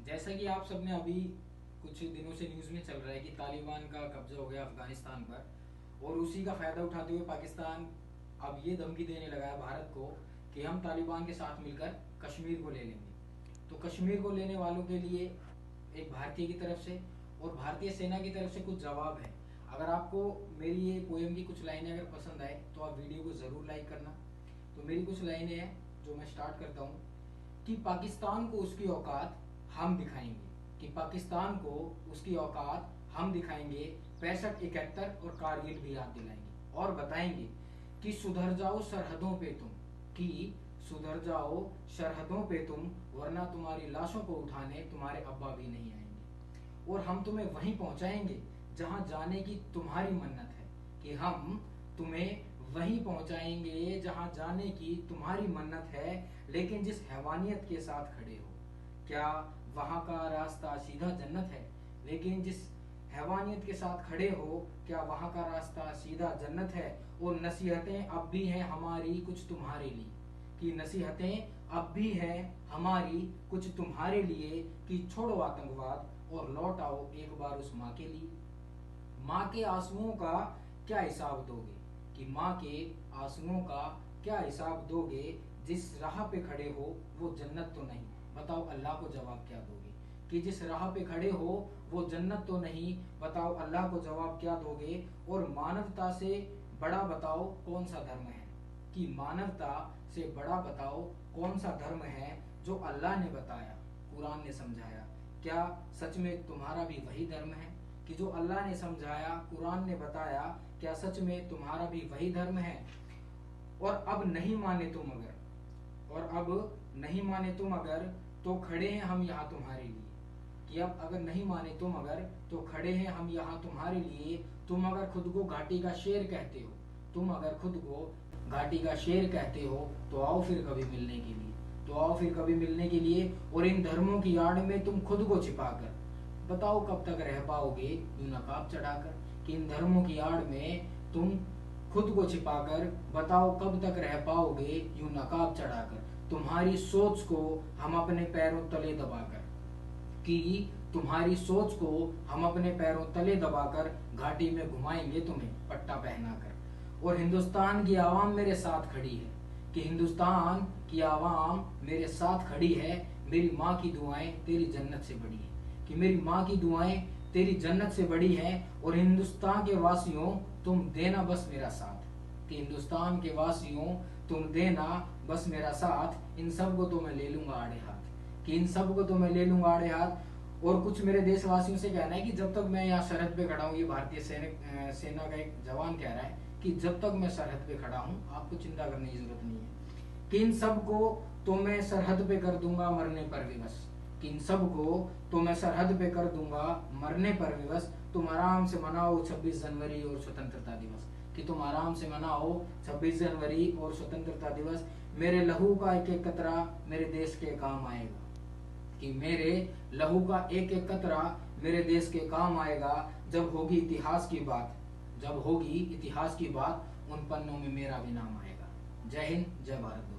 जैसा कि आप सबने अभी कुछ दिनों से न्यूज़ में चल रहा है कि तालिबान का कब्जा हो गया अफगानिस्तान पर, और उसी का फायदा उठाते हुए पाकिस्तान अब ये धमकी देने लगा है भारत को कि हम तालिबान के साथ मिलकर कश्मीर को ले लेंगे। तो कश्मीर को लेने वालों के लिए एक भारतीय की तरफ से और भारतीय सेना की तरफ से कुछ जवाब है। अगर आपको मेरी ये पोएम की कुछ लाइनें अगर पसंद आए तो आप वीडियो को ज़रूर लाइक करना। तो मेरी कुछ लाइनें हैं जो मैं स्टार्ट करता हूँ कि पाकिस्तान को उसकी औकात हम दिखाएंगे, कि पाकिस्तान को उसकी औकात हम दिखाएंगे। 65-71 और कारगिल भी याद दिलाएंगे और बताएंगे कि सुधर जाओ सरहदों पे तुम, कि सुधर जाओ सरहदों पे तुम, वरना तुम्हारी लाशों को उठाने तुम्हारे अब्बा भी नहीं आएंगे। और हम तुम्हें वहीं पहुंचाएंगे जहां जाने की तुम्हारी मन्नत है, कि हम तुम्हें वहीं पहुंचाएंगे जहां जाने की तुम्हारी मन्नत है। लेकिन जिस हैवानियत के साथ खड़े हो, क्या वहां का रास्ता सीधा जन्नत है? लेकिन जिस हैवानियत के साथ खड़े हो, क्या वहां का रास्ता सीधा जन्नत है? और नसीहतें अब भी हैं हमारी कुछ तुम्हारे लिए, कि नसीहतें अब भी हैं हमारी कुछ तुम्हारे लिए, कि छोड़ो आतंकवाद और लौट आओ एक बार उस माँ के लिए। माँ के आंसुओं का क्या हिसाब दोगे, कि माँ के आंसुओं का क्या हिसाब दोगे? जिस राह पे खड़े हो वो जन्नत तो नहीं, बताओ अल्लाह को जवाब क्या दोगे? कि जिस राह पे खड़े हो वो जन्नत तो नहीं, बताओ अल्लाह को जवाब क्या दोगे? और मानवता से बड़ा बताओ कौन सा धर्म है, कि मानवता से बड़ा बताओ कौन सा धर्म है जो अल्लाह ने बताया, कुरान ने समझाया। क्या सच में तुम्हारा भी वही धर्म है, कि जो अल्लाह ने समझाया, कुरान ने बताया, क्या सच में तुम्हारा भी वही धर्म है? और अब नहीं माने तुम अगर, और अब नहीं माने तुम अगर, तो खड़े हैं हम यहाँ तुम्हारे लिए, कि अब अगर नहीं माने तुम अगर, तो खड़े हैं हम यहाँ तुम्हारे लिए। तुम अगर खुद को घाटी का शेर कहते हो, तुम अगर खुद को घाटी का शेर कहते हो, तो आओ फिर कभी मिलने के लिए, तो आओ फिर कभी मिलने के लिए। और इन धर्मों की आड़ में तुम खुद को छिपाकर, बताओ कब तक रह पाओगे यूं नकाब चढ़ाकर? कि इन धर्मों की आड़ में तुम खुद को छिपाकर, बताओ कब तक रह पाओगे यूं नकाब चढ़ाकर? तुम्हारी सोच को हम अपने पैरों तले दबाकर, कि तुम्हारी सोच को हम अपने पैरों तले दबाकर घाटी में घुमाएंगे तुम्हें पट्टा पहनाकर। और हिंदुस्तान की आवाम मेरे साथ खड़ी है, कि हिंदुस्तान की आवाम मेरे साथ खड़ी है। मेरी माँ की दुआएं तेरी जन्नत से बड़ी है, कि मेरी माँ की दुआएं तेरी जन्नत से बड़ी है। और हिंदुस्तान के वासियों तुम देना बस मेरा साथ, कि हिंदुस्तान के वासियों तुम देना बस मेरा साथ। इन सब को तो मैं ले लूंगा आड़े हाथ, कि इन सब को तो मैं ले लूंगा आड़े हाथ। और कुछ मेरे देशवासियों से कहना है कि जब तक मैं यहाँ सरहद पे खड़ा हूँ, ये भारतीय सेना का एक जवान कह रहा है कि जब तक मैं सरहद पे खड़ा हूँ आपको चिंता करने की जरूरत नहीं है, कि इन सब को तो मैं सरहद पे कर दूंगा मरने पर विवश, कि इन सब को तो मैं सरहद पे कर दूंगा मरने पर विवश। तुम आराम से मनाओ 26 जनवरी और स्वतंत्रता दिवस, कि तुम आराम से मनाओ 26 जनवरी और स्वतंत्रता दिवस। मेरे लहू का एक एक कतरा मेरे देश के काम आएगा, कि मेरे लहू का एक एक कतरा मेरे देश के काम आएगा। जब होगी इतिहास की बात, जब होगी इतिहास की बात, उन पन्नों में मेरा भी नाम आएगा। जय हिंद, जय भारत।